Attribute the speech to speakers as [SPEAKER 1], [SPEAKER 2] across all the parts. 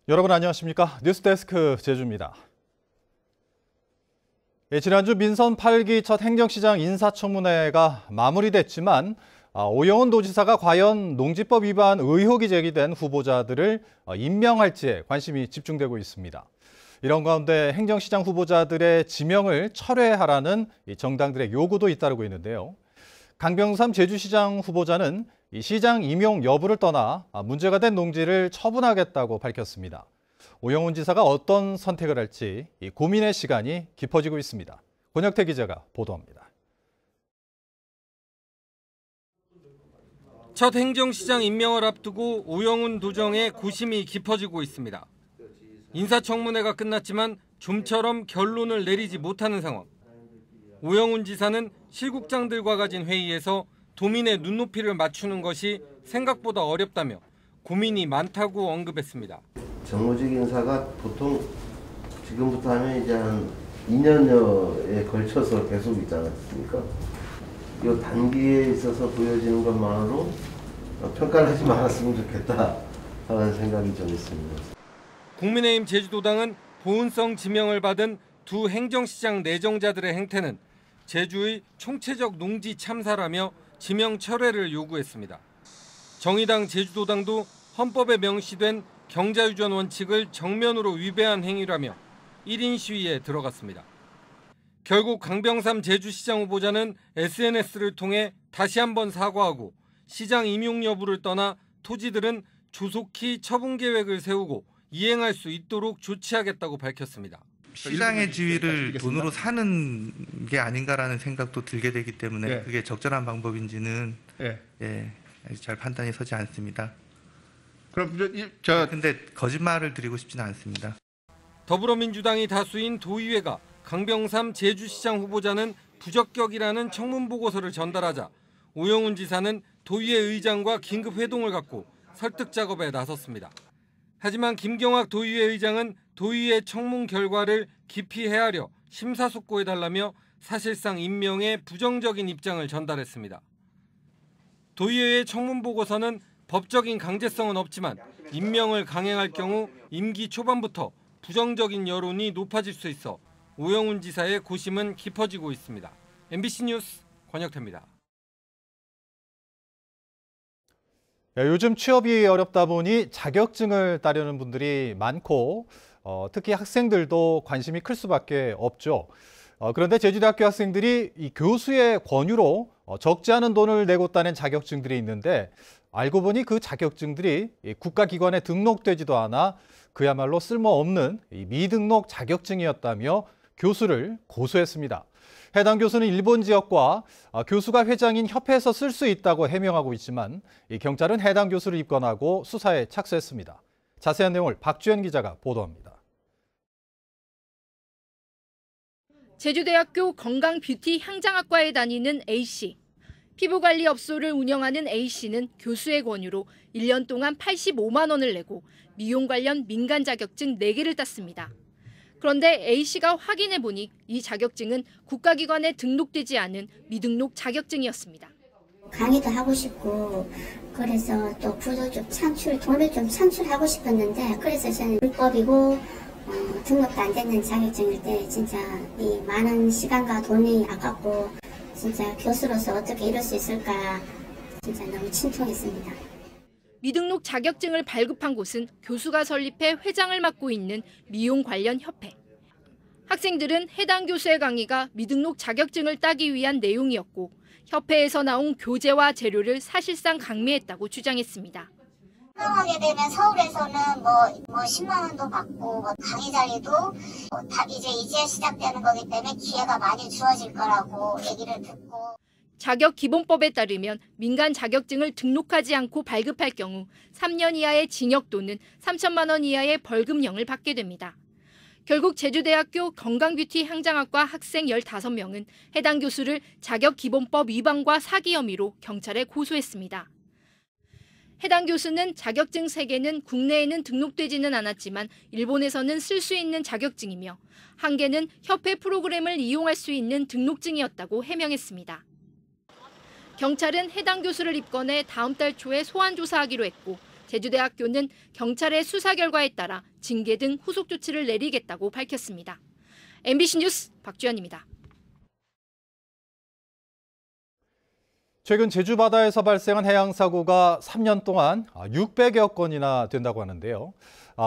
[SPEAKER 1] 여러분 안녕하십니까? 뉴스데스크 제주입니다. 지난주 민선 8기 첫 행정시장 인사청문회가 마무리됐지만 오영훈 도지사가 과연 농지법 위반 의혹이 제기된 후보자들을 임명할지에 관심이 집중되고 있습니다. 이런 가운데 행정시장 후보자들의 지명을 철회하라는 정당들의 요구도 잇따르고 있는데요. 강병삼 제주시장 후보자는 시장 임용 여부를 떠나 문제가 된 농지를 처분하겠다고 밝혔습니다. 오영훈 지사가 어떤 선택을 할지 고민의 시간이 깊어지고 있습니다. 권혁태 기자가 보도합니다.
[SPEAKER 2] 첫 행정시장 임명을 앞두고 오영훈 도정의 고심이 깊어지고 있습니다. 인사청문회가 끝났지만 좀처럼 결론을 내리지 못하는 상황. 오영훈 지사는 실국장들과 가진 회의에서 도민의 눈높이를 맞추는 것이 생각보다 어렵다며 고민이 많다고 언급했습니다.
[SPEAKER 3] 정무직 인사가 보통 지금부터 하면 이제 한 2년여에 걸쳐서 계속 있지 않습니까? 이 단기에 있어서 보여지는 것만으로 평가를 하지 말았으면 좋겠다 하는 생각이 좀 있습니다.
[SPEAKER 2] 국민의힘 제주도당은 보훈성 지명을 받은 두 행정시장 내정자들의 행태는 제주의 총체적 농지 참사라며 지명 철회를 요구했습니다. 정의당 제주도당도 헌법에 명시된 경자유전 원칙을 정면으로 위배한 행위라며 1인 시위에 들어갔습니다. 결국 강병삼 제주시장 후보자는 SNS를 통해 다시 한번 사과하고 시장 임용 여부를 떠나 토지들은 조속히 처분 계획을 세우고 이행할 수 있도록 조치하겠다고 밝혔습니다.
[SPEAKER 4] 시장의 지위를 돈으로 사는 게 아닌가라는 생각도 들게 되기 때문에 그게 적절한 방법인지는 아직 잘 판단이 서지 않습니다. 근데 거짓말을 드리고 싶지는 않습니다.
[SPEAKER 2] 더불어민주당이 다수인 도의회가 강병삼 제주시장 후보자는 부적격이라는 청문 보고서를 전달하자 오영훈 지사는 도의회 의장과 긴급 회동을 갖고 설득 작업에 나섰습니다. 하지만 김경학 도의회 의장은 도의회 청문 결과를 깊이 헤아려 심사숙고해달라며 사실상 임명에 부정적인 입장을 전달했습니다. 도의회의 청문 보고서는 법적인 강제성은 없지만 임명을 강행할 경우 임기 초반부터 부정적인 여론이 높아질 수 있어 오영훈 지사의 고심은 깊어지고 있습니다. MBC 뉴스 권혁태입니다.
[SPEAKER 1] 요즘 취업이 어렵다 보니 자격증을 따려는 분들이 많고 특히 학생들도 관심이 클 수밖에 없죠. 그런데 제주대학교 학생들이 이 교수의 권유로 적지 않은 돈을 내고 따낸 자격증들이 있는데 알고 보니 그 자격증들이 국가기관에 등록되지도 않아 그야말로 쓸모없는 미등록 자격증이었다며 교수를 고소했습니다. 해당 교수는 일본 지역과 교수가 회장인 협회에서 쓸 수 있다고 해명하고 있지만 경찰은 해당 교수를 입건하고 수사에 착수했습니다. 자세한 내용을 박주연 기자가 보도합니다.
[SPEAKER 5] 제주대학교 건강뷰티 향장학과에 다니는 A씨. 피부관리업소를 운영하는 A씨는 교수의 권유로 1년 동안 85만 원을 내고 미용 관련 민간 자격증 4개를 땄습니다. 그런데 A씨가 확인해보니 이 자격증은 국가기관에 등록되지 않은 미등록 자격증이었습니다.
[SPEAKER 6] 강의도 하고 싶고 그래서 또 부도 좀 돈을 좀 창출하고 싶었는데 그래서 저는 불법이고 등록도 안 되는 자격증일 때 진짜 이 많은 시간과 돈이 아깝고 진짜 교수로서 어떻게 이럴 수 있을까 진짜 너무 침통했습니다.
[SPEAKER 5] 미등록 자격증을 발급한 곳은 교수가 설립해 회장을 맡고 있는 미용 관련 협회. 학생들은 해당 교수의 강의가 미등록 자격증을 따기 위한 내용이었고 협회에서 나온 교재와 재료를 사실상 강매했다고 주장했습니다.
[SPEAKER 7] 하게 되면 서울에서는 뭐 10만 원도 받고 강의 자리도 이제 시작되는 거기 때문에 기회가 많이 주어질 거라고 얘기를 듣고.
[SPEAKER 5] 자격기본법에 따르면 민간 자격증을 등록하지 않고 발급할 경우 3년 이하의 징역 또는 3천만 원 이하의 벌금형을 받게 됩니다. 결국 제주대학교 건강뷰티 향장학과 학생 15명은 해당 교수를 자격기본법 위반과 사기 혐의로 경찰에 고소했습니다. 해당 교수는 자격증 3개는 국내에는 등록되지는 않았지만 일본에서는 쓸 수 있는 자격증이며 1개는 협회 프로그램을 이용할 수 있는 등록증이었다고 해명했습니다. 경찰은 해당 교수를 입건해 다음 달 초에 소환 조사하기로 했고 제주대학교는 경찰의 수사 결과에 따라 징계 등 후속 조치를 내리겠다고 밝혔습니다. MBC 뉴스 박주연입니다.
[SPEAKER 1] 최근 제주 바다에서 발생한 해양 사고가 3년 동안 600여 건이나 된다고 하는데요.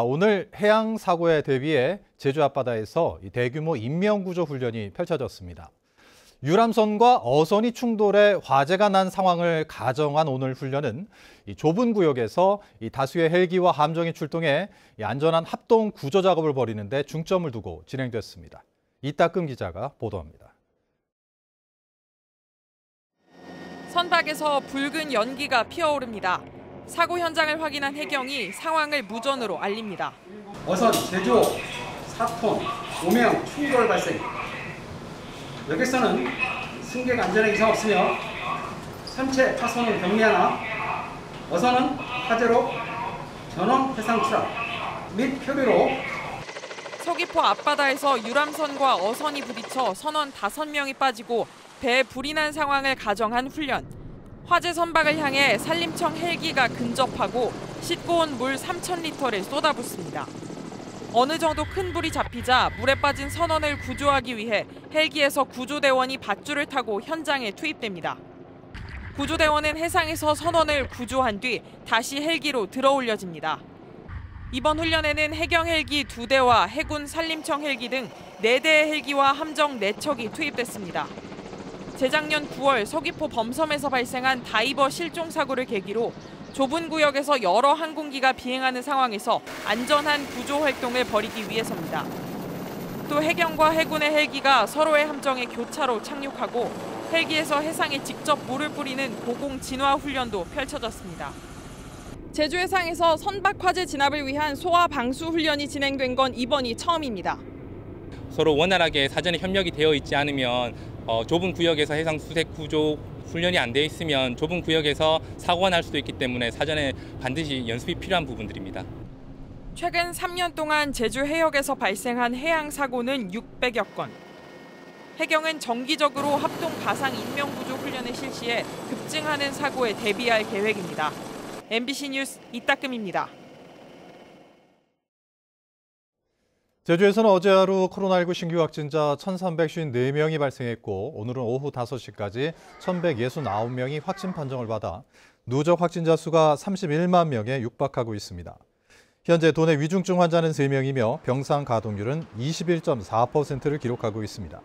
[SPEAKER 1] 오늘 해양 사고에 대비해 제주 앞바다에서 대규모 인명구조 훈련이 펼쳐졌습니다. 유람선과 어선이 충돌해 화재가 난 상황을 가정한 오늘 훈련은 좁은 구역에서 다수의 헬기와 함정이 출동해 안전한 합동 구조 작업을 벌이는 데 중점을 두고 진행됐습니다. 이따금 기자가 보도합니다.
[SPEAKER 8] 선박에서 붉은 연기가 피어오릅니다. 사고 현장을 확인한 해경이 상황을 무전으로 알립니다.
[SPEAKER 9] 어선 제조 4톤 5명 충돌 발생. 여객선은 승객 안전에 이상 없으며 선체 파손은 경미하나 어선은 화재로 전원 해상 추락 및 표류로
[SPEAKER 8] 서귀포 앞바다에서 유람선과 어선이 부딪혀 선원 5명이 빠지고 배에 불이 난 상황을 가정한 훈련. 화재 선박을 향해 산림청 헬기가 근접하고 싣고 온 물 3,000리터를 쏟아붓습니다. 어느 정도 큰 불이 잡히자 물에 빠진 선원을 구조하기 위해 헬기에서 구조대원이 밧줄을 타고 현장에 투입됩니다. 구조대원은 해상에서 선원을 구조한 뒤 다시 헬기로 들어올려집니다. 이번 훈련에는 해경 헬기 2대와 해군 산림청 헬기 등 4대의 헬기와 함정 4척이 투입됐습니다. 재작년 9월 서귀포 범섬에서 발생한 다이버 실종 사고를 계기로 좁은 구역에서 여러 항공기가 비행하는 상황에서 안전한 구조 활동을 벌이기 위해서입니다. 또 해경과 해군의 헬기가 서로의 함정에 교차로 착륙하고 헬기에서 해상에 직접 물을 뿌리는 고공 진화 훈련도 펼쳐졌습니다. 제주 해상에서 선박 화재 진압을 위한 소화 방수 훈련이 진행된 건 이번이 처음입니다.
[SPEAKER 10] 서로 원활하게 사전에 협력이 되어 있지 않으면 좁은 구역에서 해상 수색 구조 훈련이 안 돼 있으면 좁은 구역에서 사고가 날 수도 있기 때문에 사전에 반드시 연습이 필요한 부분들입니다.
[SPEAKER 8] 최근 3년 동안 제주 해역에서 발생한 해양 사고는 600여 건. 해경은 정기적으로 합동 가상 인명구조 훈련을 실시해 급증하는 사고에 대비할 계획입니다. MBC 뉴스 이따금입니다.
[SPEAKER 1] 제주에서는 어제 하루 코로나19 신규 확진자 1,354명이 발생했고 오늘은 오후 5시까지 1,169명이 확진 판정을 받아 누적 확진자 수가 31만 명에 육박하고 있습니다. 현재 도내 위중증 환자는 3명이며 병상 가동률은 21.4%를 기록하고 있습니다.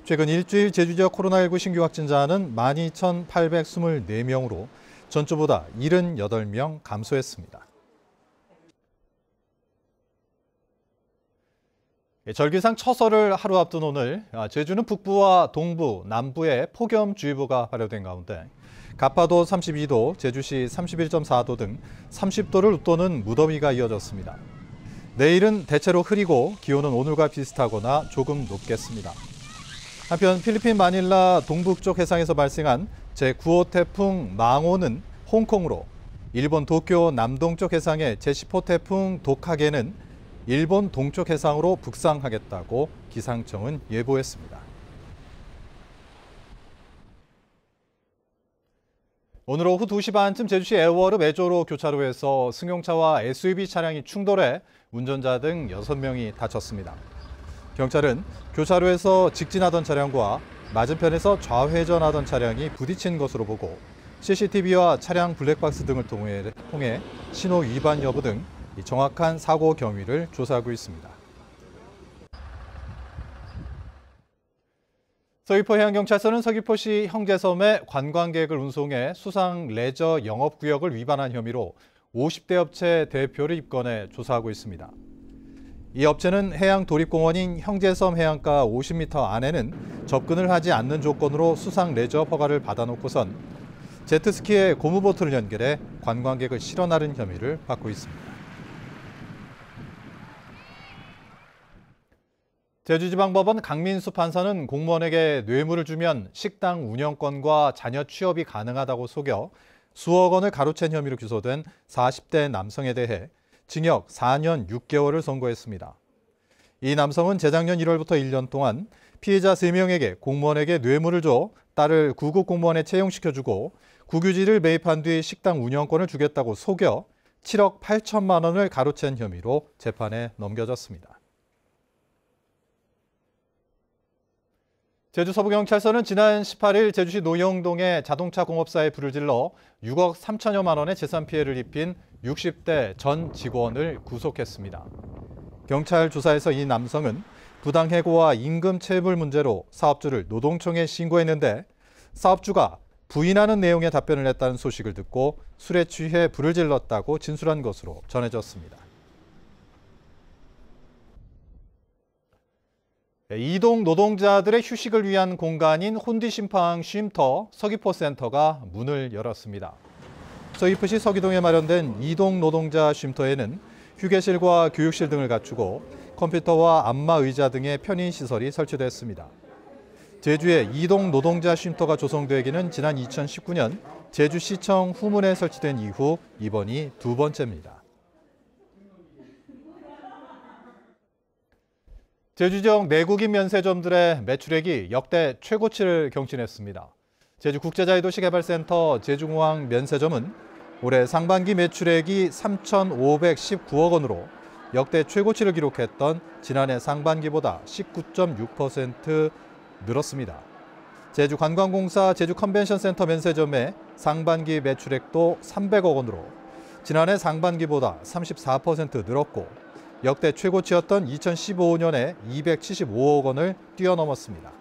[SPEAKER 1] 최근 일주일 제주 지역 코로나19 신규 확진자는 12,824명으로 전주보다 78명 감소했습니다. 절기상 처서를 하루 앞둔 오늘 제주는 북부와 동부, 남부에 폭염주의보가 발효된 가운데 가파도 32도, 제주시 31.4도 등 30도를 웃도는 무더위가 이어졌습니다. 내일은 대체로 흐리고 기온은 오늘과 비슷하거나 조금 높겠습니다. 한편 필리핀 마닐라 동북쪽 해상에서 발생한 제9호 태풍 망오는 홍콩으로, 일본 도쿄 남동쪽 해상의 제10호 태풍 도카게는 일본 동쪽 해상으로 북상하겠다고 기상청은 예보했습니다. 오늘 오후 2시 반쯤 제주시 애월읍 애조로 교차로에서 승용차와 SUV 차량이 충돌해 운전자 등 6명이 다쳤습니다. 경찰은 교차로에서 직진하던 차량과 맞은편에서 좌회전하던 차량이 부딪힌 것으로 보고 CCTV와 차량 블랙박스 등을 통해 신호 위반 여부 등 정확한 사고 경위를 조사하고 있습니다. 서귀포 해양경찰서는 서귀포시 형제섬에 관광객을 운송해 수상 레저 영업구역을 위반한 혐의로 50대 업체 대표를 입건해 조사하고 있습니다. 이 업체는 해양도립공원인 형제섬 해안가 50m 안에는 접근을 하지 않는 조건으로 수상 레저 허가를 받아놓고선 제트스키에 고무보트를 연결해 관광객을 실어 나른 혐의를 받고 있습니다. 제주지방법원 강민수 판사는 공무원에게 뇌물을 주면 식당 운영권과 자녀 취업이 가능하다고 속여 수억 원을 가로챈 혐의로 기소된 40대 남성에 대해 징역 4년 6개월을 선고했습니다. 이 남성은 재작년 1월부터 1년 동안 피해자 3명에게 공무원에게 뇌물을 줘 딸을 구급 공무원에 채용시켜주고 국유지를 매입한 뒤 식당 운영권을 주겠다고 속여 7억 8천만 원을 가로챈 혐의로 재판에 넘겨졌습니다. 제주 서부경찰서는 지난 18일 제주시 노영동의 자동차 공업사에 불을 질러 6억 3천여만 원의 재산 피해를 입힌 60대 전 직원을 구속했습니다. 경찰 조사에서 이 남성은 부당해고와 임금 체불 문제로 사업주를 노동청에 신고했는데 사업주가 부인하는 내용의 답변을 했다는 소식을 듣고 술에 취해 불을 질렀다고 진술한 것으로 전해졌습니다. 이동 노동자들의 휴식을 위한 공간인 혼디심팡 쉼터 서귀포센터가 문을 열었습니다. 서귀포시 서귀동에 마련된 이동 노동자 쉼터에는 휴게실과 교육실 등을 갖추고 컴퓨터와 안마 의자 등의 편의시설이 설치됐습니다. 제주에 이동 노동자 쉼터가 조성되기는 지난 2019년 제주시청 후문에 설치된 이후 이번이 두 번째입니다. 제주 지역 내국인 면세점들의 매출액이 역대 최고치를 경신했습니다. 제주국제자유도시개발센터 제주공항 면세점은 올해 상반기 매출액이 3,519억 원으로 역대 최고치를 기록했던 지난해 상반기보다 19.6% 늘었습니다. 제주관광공사 제주컨벤션센터 면세점의 상반기 매출액도 300억 원으로 지난해 상반기보다 34% 늘었고 역대 최고치였던 2015년에 275억 원을 뛰어넘었습니다.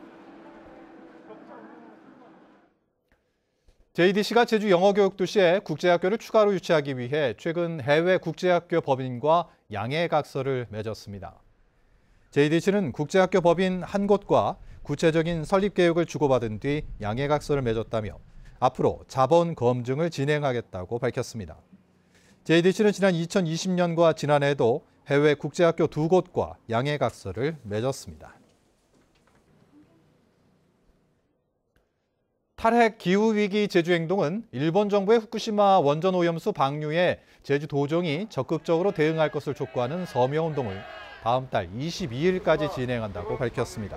[SPEAKER 1] JDC가 제주 영어교육도시에 국제학교를 추가로 유치하기 위해 최근 해외 국제학교 법인과 양해각서를 맺었습니다. JDC는 국제학교 법인 한 곳과 구체적인 설립 계획을 주고받은 뒤 양해각서를 맺었다며 앞으로 자본 검증을 진행하겠다고 밝혔습니다. JDC는 지난 2020년과 지난해에도 해외 국제학교 두 곳과 양해각서를 맺었습니다. 탈핵 기후위기 제주행동은 일본 정부의 후쿠시마 원전 오염수 방류에 제주 도정이 적극적으로 대응할 것을 촉구하는 서명운동을 다음 달 22일까지 진행한다고 밝혔습니다.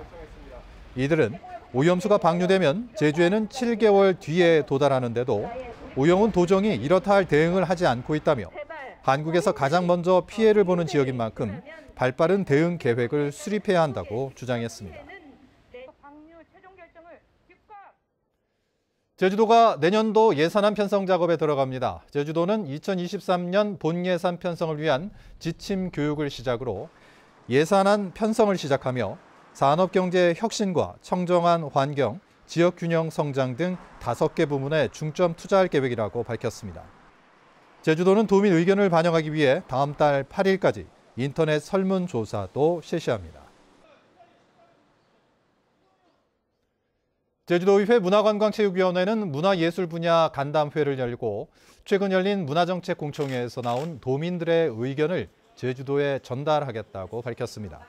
[SPEAKER 1] 이들은 오염수가 방류되면 제주에는 7개월 뒤에 도달하는데도 오영훈 도정이 이렇다 할 대응을 하지 않고 있다며 한국에서 가장 먼저 피해를 보는 지역인 만큼 발빠른 대응 계획을 수립해야 한다고 주장했습니다. 제주도가 내년도 예산안 편성 작업에 들어갑니다. 제주도는 2023년 본예산 편성을 위한 지침 교육을 시작으로 예산안 편성을 시작하며 산업경제 혁신과 청정한 환경, 지역균형 성장 등 5개 부문에 중점 투자할 계획이라고 밝혔습니다. 제주도는 도민 의견을 반영하기 위해 다음 달 8일까지 인터넷 설문조사도 실시합니다. 제주도의회 문화관광체육위원회는 문화예술 분야 간담회를 열고 최근 열린 문화정책 공청회에서 나온 도민들의 의견을 제주도에 전달하겠다고 밝혔습니다.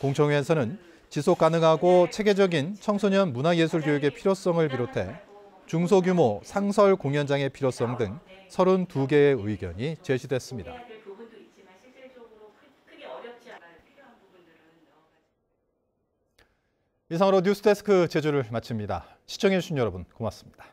[SPEAKER 1] 공청회에서는 지속 가능하고 체계적인 청소년 문화예술 교육의 필요성을 비롯해 중소규모 상설 공연장의 필요성 등 32개의 의견이 제시됐습니다. 이상으로 뉴스데스크 제주를 마칩니다. 시청해주신 여러분 고맙습니다.